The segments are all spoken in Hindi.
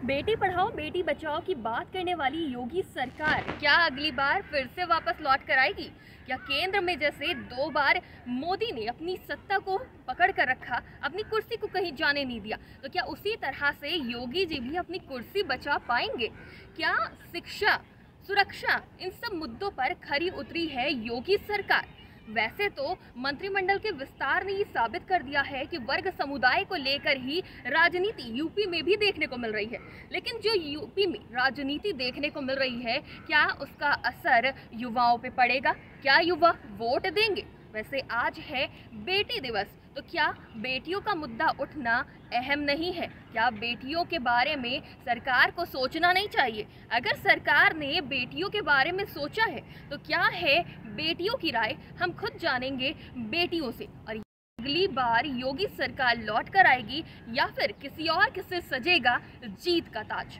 बेटी पढ़ाओ बेटी बचाओ की बात करने वाली योगी सरकार क्या अगली बार फिर से वापस लौट कर आएगी? क्या केंद्र में जैसे 2 बार मोदी ने अपनी सत्ता को पकड़ कर रखा, अपनी कुर्सी को कहीं जाने नहीं दिया, तो क्या उसी तरह से योगी जी भी अपनी कुर्सी बचा पाएंगे? क्या शिक्षा, सुरक्षा, इन सब मुद्दों पर खरी उतरी है योगी सरकार? वैसे तो मंत्रिमंडल के विस्तार ने ये साबित कर दिया है कि वर्ग समुदाय को लेकर ही राजनीति यूपी में भी देखने को मिल रही है, लेकिन जो यूपी में राजनीति देखने को मिल रही है, क्या उसका असर युवाओं पे पड़ेगा? क्या युवा वोट देंगे? वैसे आज है बेटी दिवस, तो क्या बेटियों का मुद्दा उठना अहम नहीं है? क्या बेटियों के बारे में सरकार को सोचना नहीं चाहिए? अगर सरकार ने बेटियों के बारे में सोचा है तो क्या है बेटियों की राय, हम खुद जानेंगे बेटियों से। और अगली बार योगी सरकार लौट कर आएगी या फिर किसी और किससे सजेगा जीत का ताज?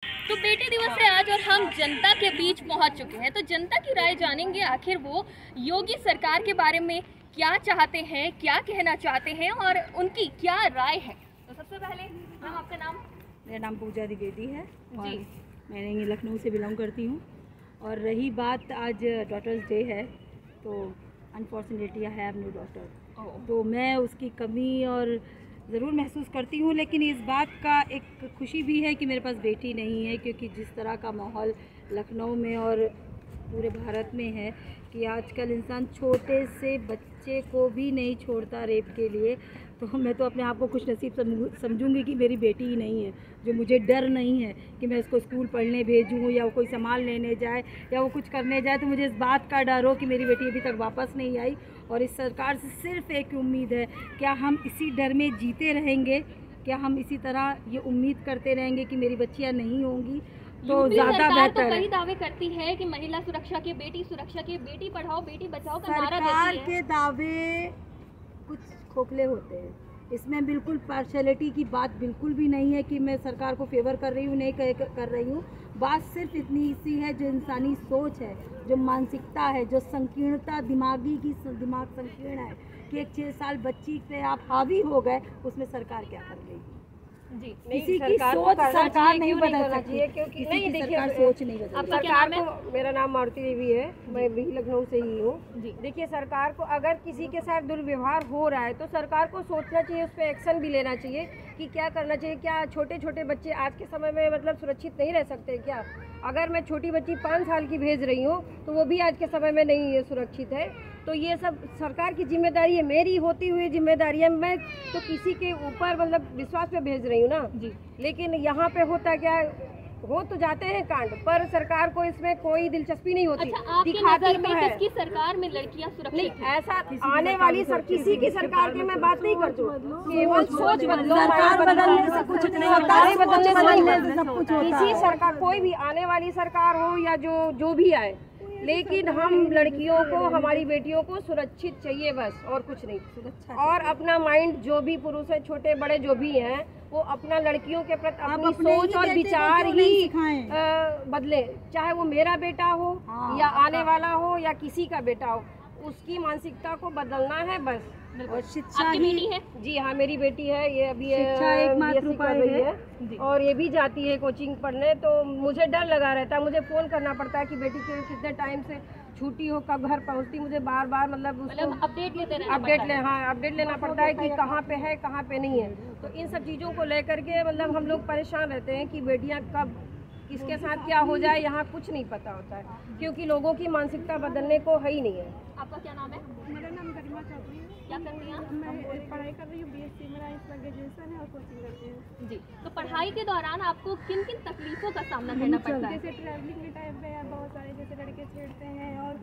तो बेटी दिवस है आज और हम जनता के बीच पहुंच चुके हैं, तो जनता की राय जानेंगे, आखिर वो योगी सरकार के बारे में क्या चाहते हैं, क्या कहना चाहते हैं और उनकी क्या राय है। तो सबसे पहले मैम आपका नाम? मेरा नाम पूजा द्विवेदी है और जी। मैं लखनऊ से बिलोंग करती हूँ। और रही बात आज डॉटर्स डे है, तो unfortunately I have no daughter, तो मैं उसकी कमी और ज़रूर महसूस करती हूँ, लेकिन इस बात का एक खुशी भी है कि मेरे पास बेटी नहीं है, क्योंकि जिस तरह का माहौल लखनऊ में और पूरे भारत में है कि आजकल इंसान छोटे से बच्चे को भी नहीं छोड़ता रेप के लिए, तो मैं तो अपने आप को खुशनसीब समझूंगी कि मेरी बेटी ही नहीं है, जो मुझे डर नहीं है कि मैं उसको स्कूल पढ़ने भेजूँ या वो कोई सामान लेने जाए या वो कुछ करने जाए, तो मुझे इस बात का डर हो कि मेरी बेटी अभी तक वापस नहीं आई। और इस सरकार से सिर्फ एक उम्मीद है, क्या हम इसी डर में जीते रहेंगे? क्या हम इसी तरह ये उम्मीद करते रहेंगे कि मेरी बच्चियाँ नहीं होंगी? तो ज़्यादा बेहतर है। कई दावे करती है कि महिला सुरक्षा के, बेटी सुरक्षा के, बेटी पढ़ाओ बेटी बचाओ का नारा देती है। सरकार के दावे कुछ खोखले होते हैं, इसमें बिल्कुल पार्शलिटी की बात बिल्कुल भी नहीं है कि मैं सरकार को फेवर कर रही हूँ, नहीं कर रही हूँ। बात सिर्फ इतनी सी है, जो इंसानी सोच है, जो मानसिकता है, जो संकीर्णता दिमाग संकीर्ण है कि एक 6 साल बच्ची पे आप हावी हो गए, उसमें सरकार क्या कर रही है? जी, किसी की सोच सरकार नहीं बदल सकती, क्योंकि नहीं देखिए सोच नहीं बदल। सरकार को, मेरा नाम मारुति देवी है, मैं भी लखनऊ से ही हूँ। देखिए, सरकार को अगर किसी के साथ दुर्व्यवहार हो रहा है तो सरकार को सोचना चाहिए, उस पर एक्शन भी लेना चाहिए कि क्या करना चाहिए। क्या छोटे छोटे बच्चे आज के समय में मतलब सुरक्षित नहीं रह सकते क्या? अगर मैं छोटी बच्ची 5 साल की भेज रही हूँ तो वो भी आज के समय में नहीं सुरक्षित है। तो ये सब सरकार की जिम्मेदारी है, मेरी होती हुई जिम्मेदारी है। मैं तो किसी के ऊपर मतलब विश्वास पे भेज रही हूँ ना जी, लेकिन यहाँ पे होता क्या, हो तो जाते हैं कांड, पर सरकार को इसमें कोई दिलचस्पी नहीं होती। अच्छा, आपके नज़र में किसकी सरकार में लड़कियां सुरक्षित नहीं, ऐसा आने वाली किसी की सरकार की मैं बात नहीं करती हूँ, केवल सोच बदलो, सरकार बदलने से कुछ नहीं होता, बदलने से सब कुछ होता है। किसी सरकार, कोई भी आने वाली सरकार हो या जो भी आए, लेकिन हम लड़कियों को, हमारी बेटियों को सुरक्षित चाहिए बस, और कुछ नहीं। और अपना माइंड, जो भी पुरुष है, छोटे बड़े जो भी हैं, वो अपना लड़कियों के प्रति अपनी सोच और विचार ही बदले, चाहे वो मेरा बेटा हो या आने वाला हो या किसी का बेटा हो, उसकी मानसिकता को बदलना है बस। और शिक्षा आपकी बेटी है? जी हाँ, मेरी बेटी है, ये अभी शिक्षा एकमात्र कर रही है और ये भी जाती है कोचिंग पढ़ने। तो मुझे डर लगा रहता है, मुझे फ़ोन करना पड़ता है कि बेटी के कितने टाइम से छुट्टी हो, कब घर पहुँचती, मुझे बार बार मतलब अपडेट लेना पड़ता है कि कहाँ पे है, कहाँ पे नहीं है। तो इन सब चीज़ों को लेकर के मतलब हम लोग परेशान रहते हैं कि बेटियाँ कब किसके साथ क्या हो जाए, यहाँ कुछ नहीं पता होता है, क्योंकि लोगों की मानसिकता बदलने को है ही नहीं है। आपका क्या नाम है? मेरा नाम गरिमा चौधरी है। क्या करती हैं? मैं पढ़ाई कर रही हूँ, BSc मेरा इस बार ग्रेजुएशन है और कोचिंग करती हूँ। जी, तो पढ़ाई के दौरान आपको किन किन तकलीफों का सामना करना पड़ता है? जैसे ट्रैवलिंग के टाइम पे बहुत सारे जैसे लड़के छेड़ते हैं और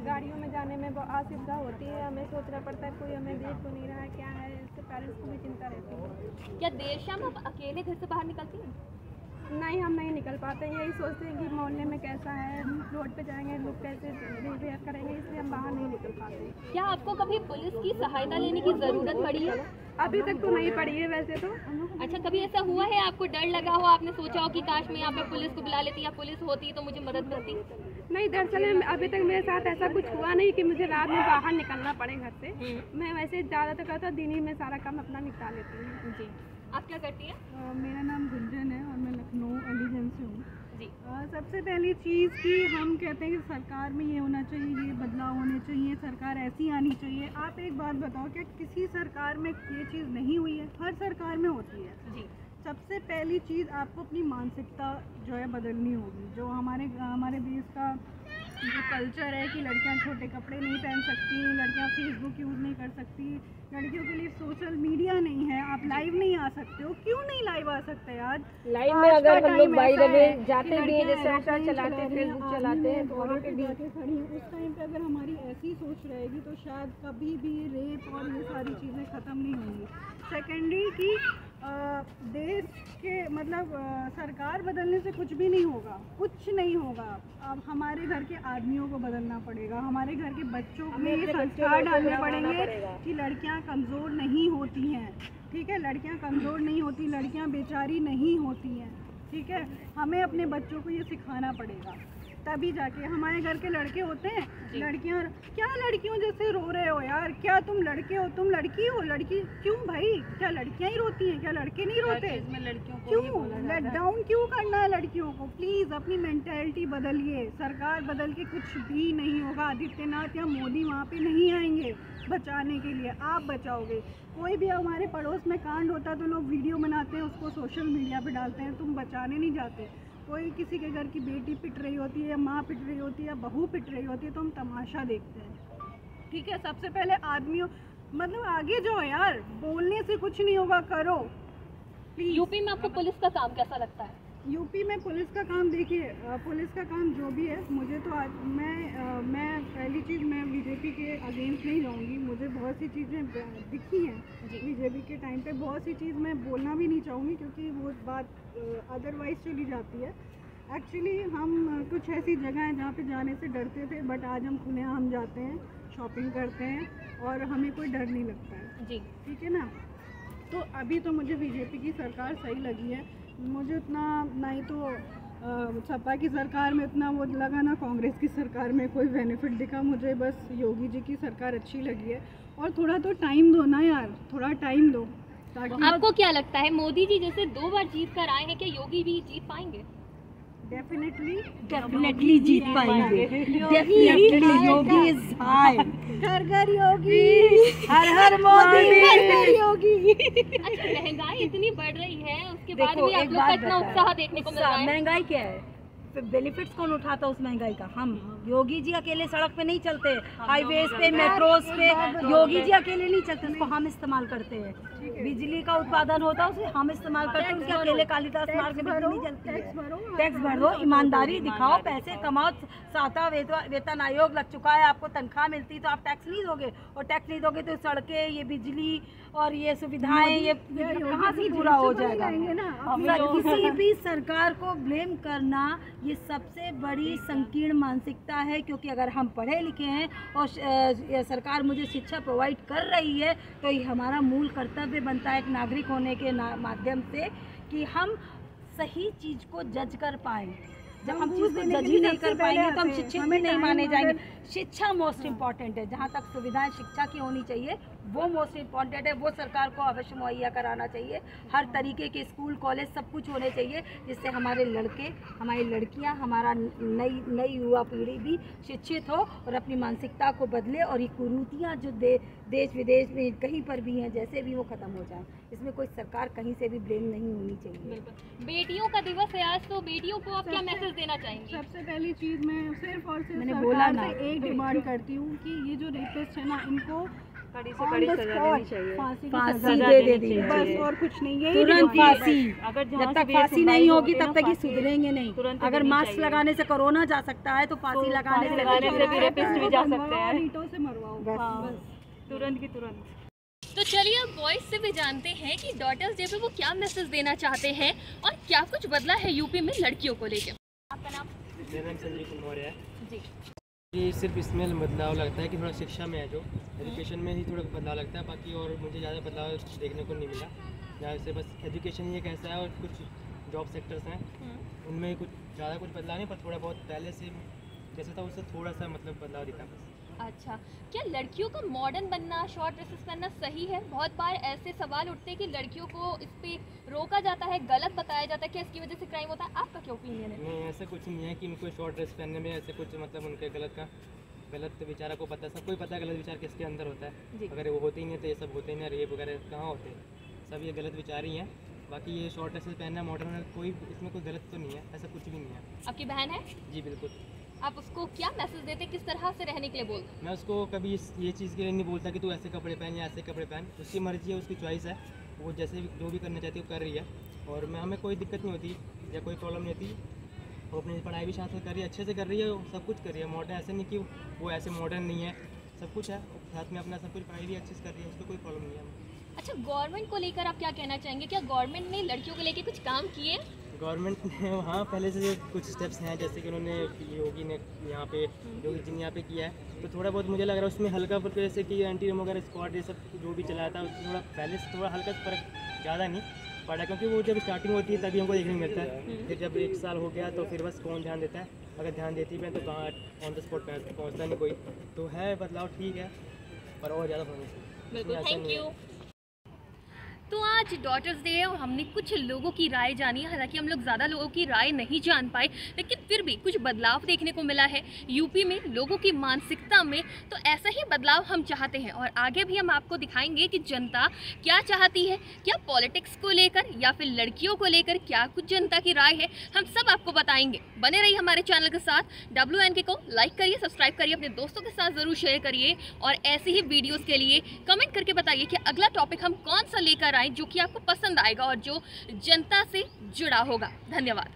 गाड़ियों में जाने में बहुत असुविधा होती है, हमें सोचना पड़ता है कोई हमें देख तो नहीं रहा है, क्या है, इससे पेरेंट्स को भी चिंता रहती है। क्या देर शाम आप अकेले घर से बाहर निकलती हैं? नहीं, हम नहीं निकल पाते हैं, यही सोचते हैं कि मोहल्ले में कैसा है, रोड पे जाएंगे लोग कैसे बिहेव करेंगे, इसलिए हम बाहर नहीं निकल पाते। क्या आपको कभी पुलिस की सहायता लेने की ज़रूरत पड़ी है? अभी तक तो नहीं पड़ी है वैसे तो। अच्छा, कभी ऐसा हुआ है आपको डर लगा हो, आपने सोचा हो कि काश मैं यहाँ पे पुलिस को बुला लेती या पुलिस होती तो मुझे मदद करती? नहीं, दरअसल अभी तक मेरे साथ ऐसा कुछ हुआ नहीं कि मुझे रात में बाहर निकलना पड़े घर से। मैं वैसे ज़्यादातर करता दिन ही में सारा काम अपना निपटा लेती हूँ। जी, आप क्या करती हैं? मेरा नाम गुंजन है और मैं सबसे पहली चीज़ कि हम कहते हैं कि सरकार में ये होना चाहिए, ये बदलाव होने चाहिए, सरकार ऐसी आनी चाहिए। आप एक बात बताओ, क्या किसी सरकार में ये चीज़ नहीं हुई है? हर सरकार में होती है जी। सबसे पहली चीज़ आपको अपनी मानसिकता जो है बदलनी होगी। जो हमारे देश का जो कल्चर है कि लड़कियां छोटे कपड़े नहीं पहन सकती, लड़कियां फेसबुक यूज़ नहीं कर सकती, लड़कियों के लिए सोशल मीडिया नहीं है, आप लाइव नहीं आ सकते हो। क्यों नहीं लाइव आ सकते यार? लाइव में अगर हम लोग बाय द वे जाते भी हैं, जैसे इंस्टा चलाते हैं, फेसबुक चलाते हैं, तो वहाँ पे भी खड़ी हैं, उस टाइम पे अगर हमारी ऐसी सोच रहेगी तो शायद कभी भी रेप और ये सारी चीज़ें ख़त्म नहीं होंगी। सेकेंडरी कि देश के मतलब सरकार बदलने से कुछ भी नहीं होगा, कुछ नहीं होगा। अब हमारे घर के आदमियों को बदलना पड़ेगा, हमारे घर के बच्चों में ये संस्कार डालने पड़ेंगे कि लड़कियां कमज़ोर नहीं होती हैं, ठीक है? लड़कियां कमज़ोर नहीं होती, लड़कियां बेचारी नहीं होती हैं, ठीक है? हमें अपने बच्चों को ये सिखाना पड़ेगा, तभी जाके। हमारे घर के लड़के होते हैं, लड़कियां क्या लड़कियों जैसे रो रहे हो यार? क्या तुम लड़के हो? तुम लड़की हो? लड़की क्यों भाई? क्या लड़कियां ही रोती हैं? क्या लड़के नहीं रोते? लड़कियों को क्यों लेट डाउन क्यों करना है लड़कियों को? प्लीज़ अपनी मेंटालिटी बदलिए। सरकार बदल के कुछ भी नहीं होगा। आदित्यनाथ या मोदी वहाँ पे नहीं आएंगे बचाने के लिए, आप बचाओगे। कोई भी हमारे पड़ोस में कांड होता है तो लोग वीडियो बनाते हैं, उसको सोशल मीडिया पे डालते हैं, तुम बचाने नहीं जाते। कोई किसी के घर की बेटी पिट रही होती है या माँ पिट रही होती है या बहू पिट रही होती है तो हम तमाशा देखते हैं, ठीक है? सबसे पहले आदमियों मतलब आगे जाओ यार, बोलने से कुछ नहीं होगा, करो प्लीज। यूपी में आपको पुलिस का काम कैसा लगता है? यूपी में पुलिस का काम देखिए, पुलिस का काम जो भी है, मुझे तो मैं पहली चीज़ मैं बीजेपी के अगेंस्ट नहीं जाऊंगी। मुझे बहुत सी चीज़ें दिखी हैं बीजेपी के टाइम पे, बहुत सी चीज़ मैं बोलना भी नहीं चाहूँगी क्योंकि वो बात अदरवाइज चली जाती है। एक्चुअली हम कुछ ऐसी जगह हैं जहाँ पे जाने से डरते थे, बट आज हम खुलेआम जाते हैं, शॉपिंग करते हैं और हमें कोई डर नहीं लगता है जी, ठीक है ना? तो अभी तो मुझे बीजेपी की सरकार सही लगी है। मुझे उतना ना ही तो सपा की सरकार में उतना वो लगा, ना कांग्रेस की सरकार में कोई बेनिफिट दिखा। मुझे बस योगी जी की सरकार अच्छी लगी है। और थोड़ा तो टाइम दो ना यार, थोड़ा टाइम दो ताकि। आपको क्या लगता है मोदी जी जैसे 2 बार जीत कर आए हैं, क्या योगी भी जीत पाएंगे? डेफिनेटली जीत पाएंगे। Definitely Yogi is high. घर घर योगी, हर हर मोदी, घर घर योगी। अच्छा, महंगाई इतनी बढ़ रही है उसके बाद भी आप लोग का इतना उत्साह देखने को मिल रहा है। महंगाई क्या है? बेनिफिट्स कौन उठाता उस महंगाई का? हम। योगी जी अकेले सड़क पे नहीं चलते, हाईवेज पे, मेट्रोज पे योगी जी अकेले नहीं चलते, उसको हम इस्तेमाल करते हैं। बिजली का उत्पादन होता है उसे हम इस्तेमाल करते हैं, उनके अकेले कालिदास मार्ग में बिजली नहीं चलती है। टैक्स भरो, ईमानदारी दिखाओ, पैसे कमाओ। 7वां वेतन आयोग लग चुका है, आपको तनख्वाह मिलती तो आप टैक्स नहीं दोगे, और टैक्स नहीं दोगे तो सड़कें, ये बिजली और ये सुविधाएं ये कहाँ से पूरा हो जाएगा? किसी भी सरकार को ब्लेम करना ये सबसे बड़ी संकीर्ण मानसिकता है, क्योंकि अगर हम पढ़े लिखे हैं और सरकार मुझे शिक्षा प्रोवाइड कर रही है तो ये हमारा मूल कर्तव्य बनता है एक नागरिक होने के माध्यम से कि हम सही चीज़ को जज कर पाएँ। जब हम चीज़ को जज ही नहीं कर पाएंगे तो हम शिक्षित भी नहीं माने जाएंगे। शिक्षा मोस्ट इम्पॉर्टेंट है, जहाँ तक सुविधाएं शिक्षा की होनी चाहिए वो मोस्ट इम्पॉर्टेंट है, वो सरकार को अवश्य मुहैया कराना चाहिए। हर तरीके के स्कूल कॉलेज सब कुछ होने चाहिए जिससे हमारे लड़के, हमारी लड़कियां, हमारा नई युवा पीढ़ी भी शिक्षित हो और अपनी मानसिकता को बदले और ये कुरीतियाँ जो देश विदेश में कहीं पर भी हैं जैसे भी वो ख़त्म हो जाए। इसमें कोई सरकार कहीं से भी ब्लेम नहीं होनी चाहिए। बेटियों का दिवस है आज, तो बेटियों को आप क्या मैसेज देना चाहेंगी? सबसे पहली चीज़ मैं सिर्फ और सिर्फ मैंने बोला ना, एक डिमांड करती हूँ कि ये जो रेपिस्ट है ना, इनको कड़ी से कड़ी सजा देनी चाहिए, फांसी दे देनी बस, चाहिए, और कुछ नहीं। ये तुरंत फांसी। जब तक फांसी नहीं होगी तब तक ये सुधरेंगे नहीं। अगर मास्क लगाने से कोरोना जा सकता है तो फांसी लगाने से भी रेपिस्ट भी जा सकते हैं। ईंटों से मरवाओ बस, तुरंत की तुरंत। तो चलिए अब बॉयज से भी जानते हैं कि डॉटर्स डे पे वो क्या मैसेज देना चाहते हैं और क्या कुछ बदला है यूपी में लड़कियों को लेकर। आपका नाम? मेरा नाम संजय कुमार है जी। ये सिर्फ इसमें बदलाव लगता है कि थोड़ा शिक्षा में है, जो एजुकेशन में ही थोड़ा बदलाव लगता है, बाकी और मुझे ज़्यादा बदलाव देखने को नहीं मिला। जहाँ से बस एजुकेशन ही एक ऐसा है और कुछ जॉब सेक्टर्स हैं उनमें कुछ ज़्यादा कुछ बदलाव नहीं, पर थोड़ा बहुत पहले से जैसे था उससे थोड़ा सा मतलब बदलाव दिखा बस। अच्छा, क्या लड़कियों का मॉडर्न बनना, शॉर्ट ड्रेसेस पहनना सही है? बहुत बार ऐसे सवाल उठते हैं कि लड़कियों को इस पे रोका जाता है, गलत बताया जाता है कि इसकी वजह से क्राइम होता है। आपका क्या ओपिनियन है? नहीं, ऐसा कुछ नहीं है कि उनको शॉर्ट ड्रेस पहनने में ऐसे कुछ मतलब उनके गलत विचारा को पता है, सबको ही पता है गलत विचार किसके अंदर होता है। अगर वो होते ही नहीं तो ये सब होते ही नहीं, रेप वगैरह कहाँ होते हैं, सब ये गलत विचार ही हैं। बाकी ये शॉर्ट ड्रेसेस पहनना मॉडर्न में कोई इसमें कोई गलत तो नहीं है, ऐसा कुछ भी नहीं है। आपकी बहन है? जी बिल्कुल। आप उसको क्या मैसेज देते, किस तरह से रहने के लिए बोलते? मैं उसको कभी ये चीज़ के लिए नहीं बोलता कि तू ऐसे कपड़े पहन या ऐसे कपड़े पहन, उसकी मर्ज़ी है, उसकी चॉइस है, वो जैसे जो भी करना चाहती है वो कर रही है। और मैं हमें कोई दिक्कत नहीं होती या कोई प्रॉब्लम नहीं होती। वो अपनी पढ़ाई भी साथ में कर रही है, अच्छे से कर रही है, सब कुछ कर रही है। मॉडर्न ऐसे नहीं कि वो ऐसे मॉडर्न नहीं है, सब कुछ है साथ में, अपना सब कुछ पढ़ाई भी अच्छे से कर रही है, उसको कोई प्रॉब्लम नहीं है। अच्छा, गवर्नमेंट को लेकर आप क्या कहना चाहेंगे? क्या गवर्नमेंट ने लड़कियों को लेकर कुछ काम किए? गवर्नमेंट ने हाँ पहले से कुछ स्टेप्स हैं, जैसे कि उन्होंने योगी ने यहाँ पे योगी जी ने यहाँ पे किया है, तो थोड़ा बहुत मुझे लग रहा है उसमें हल्का फुल्का, जैसे कि एंटी रैप वगैरह स्क्वाड ये सब जो भी चलाया था उसमें थोड़ा पहले से थोड़ा हल्का फर्क ज़्यादा नहीं पड़ा, क्योंकि वो जब स्टार्टिंग होती है तभी हमको देखने को मिलता है। फिर जब 1 साल हो गया तो फिर बस कौन ध्यान देता है, अगर ध्यान देती भी है तो कहाँ ऑन द स्पॉट पहुँचता नहीं कोई। तो है बदलाव, ठीक है, पर और ज़्यादा होना चाहिए। बिल्कुल, थैंक यू। तो आज डॉटर्स डे है और हमने कुछ लोगों की राय जानी है। हालांकि हम लोग ज़्यादा लोगों की राय नहीं जान पाए, लेकिन फिर भी कुछ बदलाव देखने को मिला है यूपी में लोगों की मानसिकता में। तो ऐसा ही बदलाव हम चाहते हैं और आगे भी हम आपको दिखाएंगे कि जनता क्या चाहती है, क्या पॉलिटिक्स को लेकर या फिर लड़कियों को लेकर क्या कुछ जनता की राय है, हम सब आपको बताएंगे। बने रहिए हमारे चैनल के साथ। WNK को लाइक करिए, सब्सक्राइब करिए, अपने दोस्तों के साथ ज़रूर शेयर करिए और ऐसे ही वीडियोज़ के लिए कमेंट करके बताइए कि अगला टॉपिक हम कौन सा लेकर आए जो कि आपको पसंद आएगा और जो जनता से जुड़ा होगा। धन्यवाद।